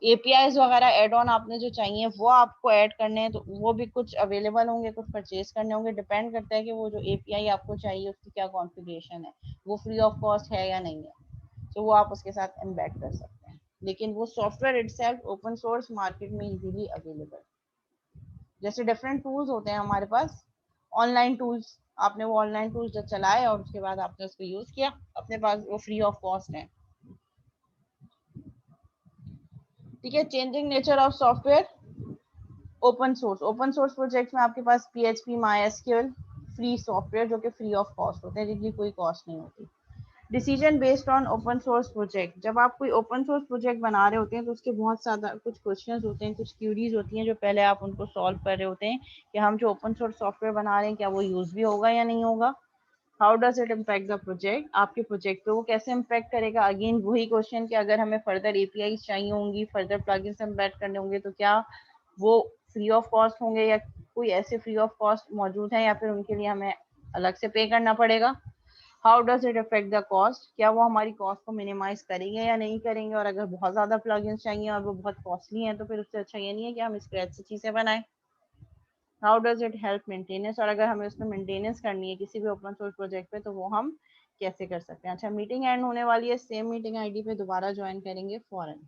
APIs वगैरह एड ऑन आपने जो चाहिए वो आपको ऐड करने हैं, तो वो भी कुछ अवेलेबल होंगे, कुछ परचेज करने होंगे, डिपेंड करता है कि वो जो API आपको चाहिए उसकी क्या कॉन्फ़िगरेशन है, वो फ्री ऑफ कॉस्ट है या नहीं है, तो वो आप उसके साथ एम्बेड कर सकते हैं, लेकिन वो software itself open source market में इजीली अवेलेबल। जैसे डिफरेंट टूल्स होते हैं हमारे पास, ऑनलाइन टूल्स, आपने वो ऑनलाइन टूल्स जब चलाए और उसके बाद आपने उसको यूज किया, अपने पास वो फ्री ऑफ कॉस्ट है। ठीक है, changing nature of software. Open source project में आपके पास PHP, MySQL, फ्री सॉफ्टवेयर जो कि फ्री ऑफ कॉस्ट होते हैं, जिनकी कोई कॉस्ट नहीं होती। Decision based on open source project, जब आप कोई ओपन सोर्स प्रोजेक्ट बना रहे होते हैं तो उसके बहुत ज़्यादा कुछ क्वेश्चंस होते हैं, कुछ क्यूरीज होती हैं, जो पहले आप उनको सॉल्व कर रहे होते हैं कि हम जो ओपन सोर्स सॉफ्टवेयर बना रहे हैं क्या वो यूज भी होगा या नहीं होगा। How does it impact the project, आपके प्रोजेक्ट पे वो कैसे इम्पैक्ट करेगा। अगेन वही क्वेश्चन कि अगर हमें फर्दर APIs चाहिए होंगी, फर्दर प्लगइन्स एम्बेड करने होंगे, तो क्या वो फ्री ऑफ कॉस्ट होंगे या कोई ऐसे फ्री ऑफ कॉस्ट मौजूद है या फिर उनके लिए हमें अलग से पे करना पड़ेगा। How does it affect the cost, क्या वो हमारी कॉस्ट को मिनिमाइज करेंगे या नहीं करेंगे, और अगर बहुत ज़्यादा प्लगइन्स चाहिए और वो बहुत कॉस्टली हैं तो फिर उससे अच्छा ये नहीं है कि हम स्क्रैच से चीज़ें बनाएं। How does it help maintenance, और अगर हमें उसमें मेंटेनेंस करनी है किसी भी ओपन सोर्स प्रोजेक्ट पे तो वो हम कैसे कर सकते हैं। अच्छा, मीटिंग एंड होने वाली है, सेम मीटिंग ID पे दोबारा ज्वाइन करेंगे फौरन।